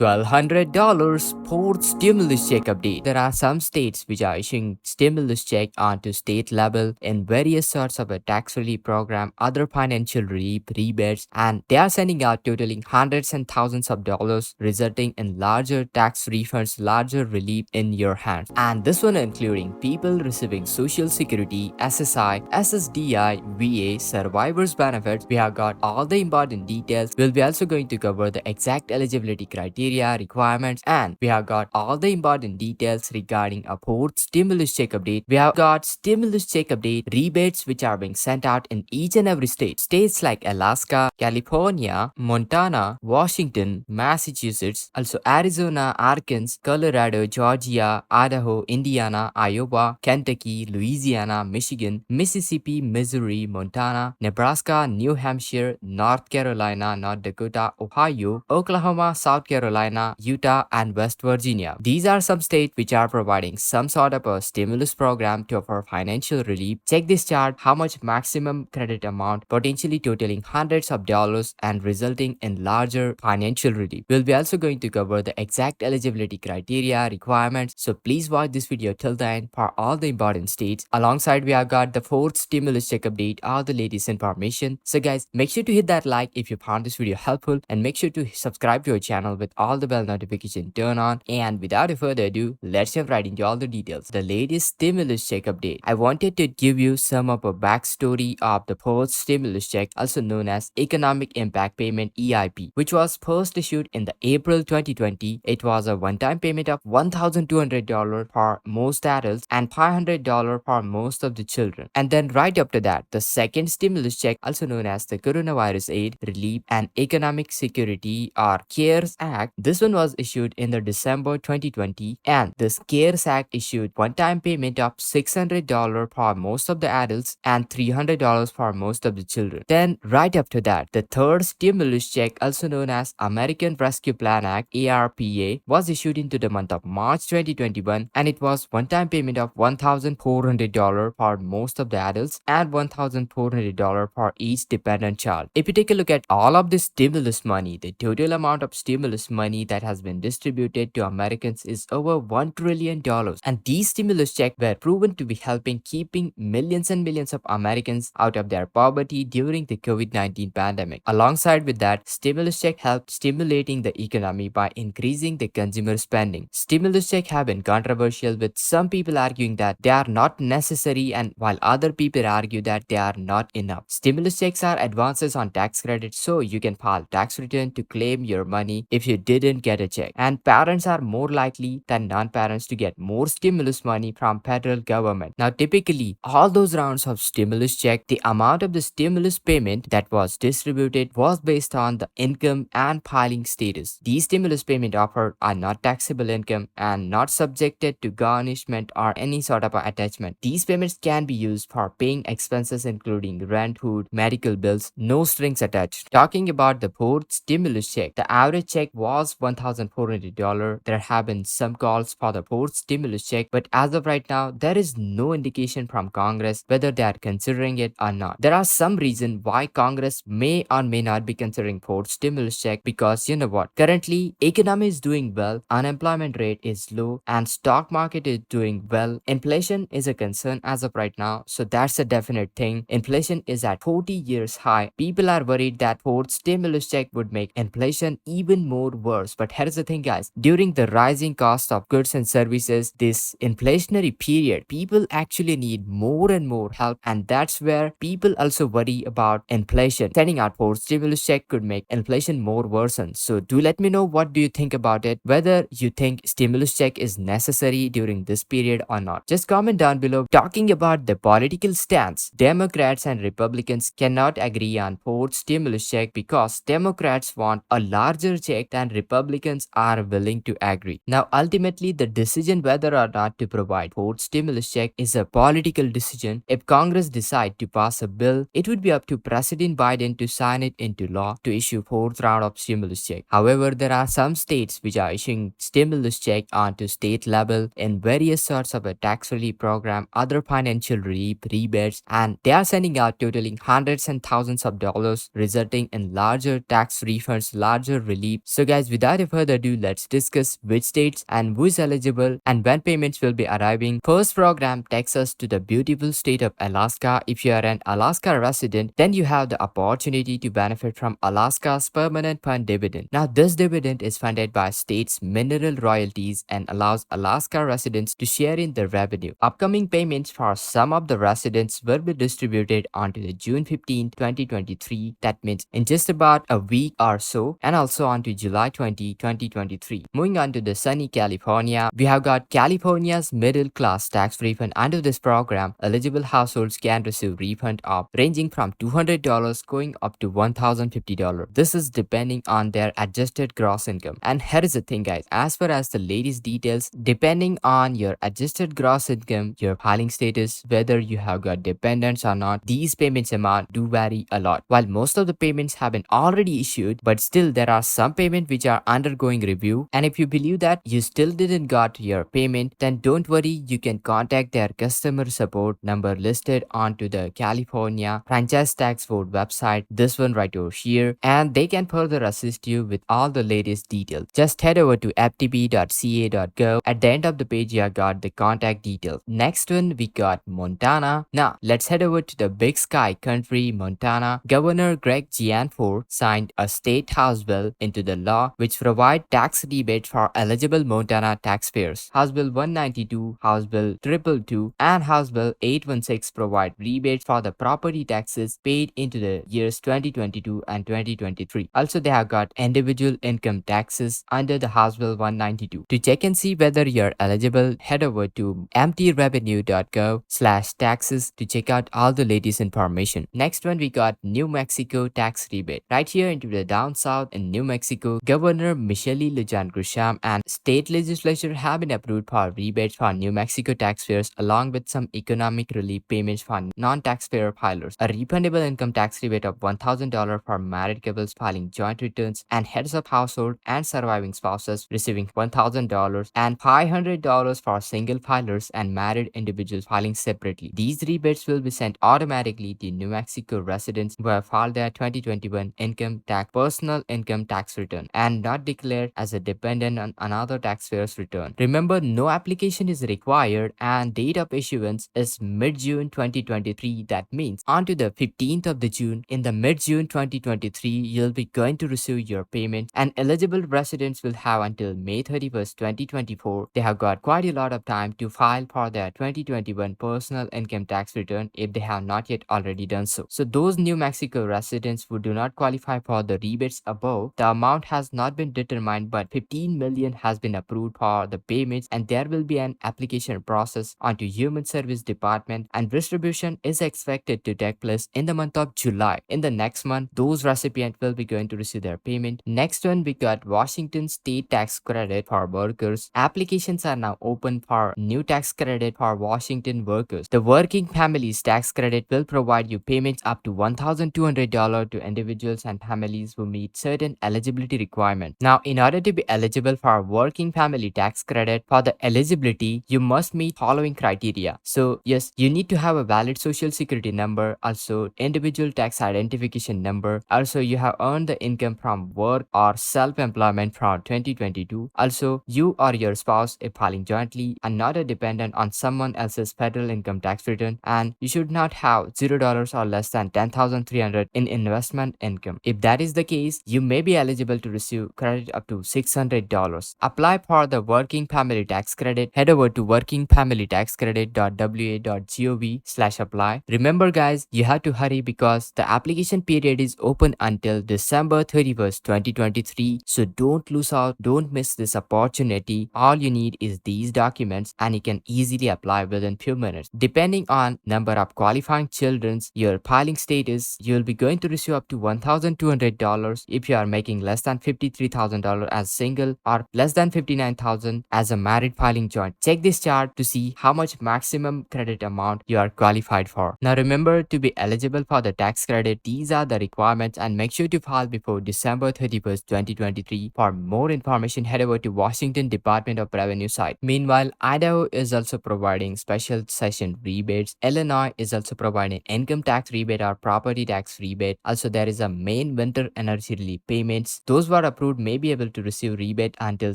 $1,200 fourth stimulus check update. There are some states which are issuing stimulus check onto state level in various sorts of a tax relief program, other financial relief, rebates, and they are sending out totaling hundreds and thousands of dollars, resulting in larger tax refunds, larger relief in your hands. And this one including people receiving Social Security, SSI, SSDI, VA, survivors benefits. We have got all the important details. We'll be also going to cover the exact eligibility criteria, requirements, and we have got all the important details regarding a fourth stimulus check update. We have got stimulus check update rebates which are being sent out in each and every state. States like Alaska, California, Montana, Washington, Massachusetts, also Arizona, Arkansas, Colorado, Georgia, Idaho, Indiana, Iowa, Kentucky, Louisiana, Michigan, Mississippi, Missouri, Montana, Nebraska, New Hampshire, North Carolina, North Dakota, Ohio, Oklahoma, South Carolina, Utah, and West Virginia. These are some states which are providing some sort of a stimulus program to offer financial relief. Check this chart, how much maximum credit amount, potentially totaling hundreds of dollars and resulting in larger financial relief. We'll be also going to cover the exact eligibility criteria, requirements, so please watch this video till the end for all the important states. Alongside, we have got the fourth stimulus check update, all the latest information. So guys, make sure to hit that like if you found this video helpful, and make sure to subscribe to our channel with all the bell notification turned on. And without further ado, let's jump right into all the details. The latest stimulus check update. I wanted to give you some of a backstory of the fourth stimulus check, also known as Economic Impact Payment (EIP), which was first issued in the April 2020. It was a one-time payment of $1,200 for most adults and $500 for most of the children. And then right after that, the second stimulus check, also known as the Coronavirus Aid, Relief and Economic Security or CARES Act. This one was issued in the December 2020, and this CARES Act issued one-time payment of $600 for most of the adults and $300 for most of the children. Then right after that, the third stimulus check, also known as American Rescue Plan Act (ARPA), was issued into the month of March 2021, and it was one-time payment of $1,400 for most of the adults and $1,400 for each dependent child. If you take a look at all of this stimulus money, the total amount of stimulus money that has been distributed to Americans is over $1 trillion. And these stimulus checks were proven to be helping keeping millions and millions of Americans out of their poverty during the COVID-19 pandemic. Alongside with that, stimulus check helped stimulating the economy by increasing the consumer spending. Stimulus checks have been controversial, with some people arguing that they are not necessary, and while other people argue that they are not enough. Stimulus checks are advances on tax credits, so you can file tax return to claim your money if you didn't get a check. And parents are more likely than non-parents to get more stimulus money from federal government. Now typically, all those rounds of stimulus check, the amount of the stimulus payment that was distributed was based on the income and filing status. These stimulus payment offered are not taxable income and not subjected to garnishment or any sort of attachment. These payments can be used for paying expenses including rent, food, medical bills, no strings attached. Talking about the fourth stimulus check, the average check was $1,400. There have been some calls for the fourth stimulus check, but as of right now, there is no indication from Congress whether they are considering it or not. There are some reasons why Congress may or may not be considering fourth stimulus check, because you know what? Currently, economy is doing well, unemployment rate is low, and stock market is doing well. Inflation is a concern as of right now, so that's a definite thing. Inflation is at 40 years high. People are worried that fourth stimulus check would make inflation even more worse. But here's the thing, guys. During the rising cost of goods and services, this inflationary period, people actually need more and more help, and that's where people also worry about inflation. Sending out fourth stimulus check could make inflation more worsen. So do let me know what do you think about it, whether you think stimulus check is necessary during this period or not. Just comment down below. Talking about the political stance, Democrats and Republicans cannot agree on fourth stimulus check because Democrats want a larger check than Republicans are willing to agree. Now ultimately, the decision whether or not to provide fourth stimulus check is a political decision. If Congress decide to pass a bill, it would be up to President Biden to sign it into law to issue fourth round of stimulus check. However, there are some states which are issuing stimulus check onto state level in various sorts of a tax relief program, other financial relief, rebates, and they are sending out totaling hundreds and thousands of dollars, resulting in larger tax refunds, larger relief. So guys, guys, without a further ado, let's discuss which states and who is eligible and when payments will be arriving. First program takes us to the beautiful state of Alaska. If you are an Alaska resident, then you have the opportunity to benefit from Alaska's permanent fund dividend. Now, this dividend is funded by state's mineral royalties and allows Alaska residents to share in the revenue. Upcoming payments for some of the residents will be distributed onto the June 15, 2023. That means in just about a week or so, and also onto July 20, 2023. Moving on to the sunny California, we have got California's middle class tax refund. Under this program, eligible households can receive refund of ranging from $200 going up to $1,050. This is depending on their adjusted gross income. And here is the thing, guys, as far as the latest details, depending on your adjusted gross income, your filing status, whether you have got dependents or not, these payments amount do vary a lot. While most of the payments have been already issued, but still there are some payments which are undergoing review. And if you believe that you still didn't got your payment, then don't worry, you can contact their customer support number listed onto the California Franchise Tax Board website, this one right over here, and they can further assist you with all the latest details. Just head over to ftb.ca.gov. At the end of the page, you have got the contact details. Next one, we got Montana. Now, let's head over to the Big Sky country, Montana. Governor Greg Gianforte signed a state House bill into the law which provide tax rebate for eligible Montana taxpayers. House Bill 192, House Bill 222, and House Bill 816 provide rebates for the property taxes paid into the years 2022 and 2023. Also, they have got individual income taxes under the House Bill 192. To check and see whether you're eligible, head over to mtrevenue.gov/taxes to check out all the latest information. Next one, we got New Mexico tax rebate. Right here into the down south in New Mexico, Governor Michelle Lujan Grisham and state legislature have been approved for rebates for New Mexico taxpayers along with some economic relief payments for non-taxpayer filers. A refundable income tax rebate of $1,000 for married couples filing joint returns and heads of household and surviving spouses receiving $1,000 and $500 for single filers and married individuals filing separately. These rebates will be sent automatically to New Mexico residents who have filed their 2021 income tax personal income tax return and not declared as a dependent on another taxpayer's return. Remember, no application is required and date of issuance is mid-June 2023. That means onto the 15th of the June. In the mid-June 2023, you'll be going to receive your payment, and eligible residents will have until May 31st, 2024. They have got quite a lot of time to file for their 2021 personal income tax return if they have not yet already done so. So those New Mexico residents who do not qualify for the rebates above, the amount has not been determined, but 15 million has been approved for the payments, and there will be an application process onto Human Service Department, and distribution is expected to take place in the month of July. In the next month, those recipients will be going to receive their payment. Next one, we got Washington State Tax Credit for workers. Applications are now open for new tax credit for Washington workers. The Working Families Tax Credit will provide you payments up to $1,200 to individuals and families who meet certain eligibility requirements. Now, in order to be eligible for Working Family Tax Credit, for the eligibility, you must meet following criteria. So, yes, you need to have a valid social security number, also individual tax identification number. Also, you have earned the income from work or self-employment from 2022. Also, you or your spouse is filing jointly and not a dependent on someone else's federal income tax return, and you should not have $0 or less than $10,300 in investment income. If that is the case, you may be eligible to receive credit up to $600. Apply for the Working Family Tax Credit. Head over to workingfamilytaxcredit.wa.gov/apply. Remember, guys, you have to hurry because the application period is open until December 31st, 2023. So don't lose out, don't miss this opportunity. All you need is these documents and you can easily apply within few minutes. Depending on number of qualifying children, your filing status, you'll be going to receive up to $1,200 if you are making less than $53,000 as single or less than $59,000 as a married filing joint. Check this chart to see how much maximum credit amount you are qualified for. Now remember, to be eligible for the tax credit, these are the requirements, and make sure to file before December 31st, 2023. For more information, head over to Washington Department of Revenue site. Meanwhile, Idaho is also providing special session rebates. Illinois is also providing income tax rebate or property tax rebate. Also, there is a main winter energy relief payments. Those were approved may be able to receive rebate until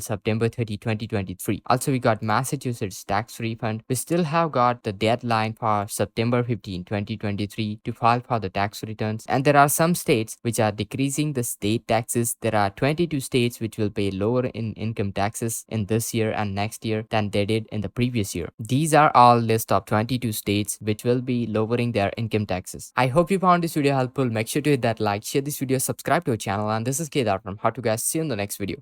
September 30, 2023. Also, we got Massachusetts tax refund. We still have got the deadline for September 15, 2023 to file for the tax returns. And there are some states which are decreasing the state taxes. There are 22 states which will pay lower in income taxes in this year and next year than they did in the previous year. These are all list of 22 states which will be lowering their income taxes. I hope you found this video helpful. Make sure to hit that like, share this video, subscribe to our channel, and this is Kedar from How to Guys. See you in the next video.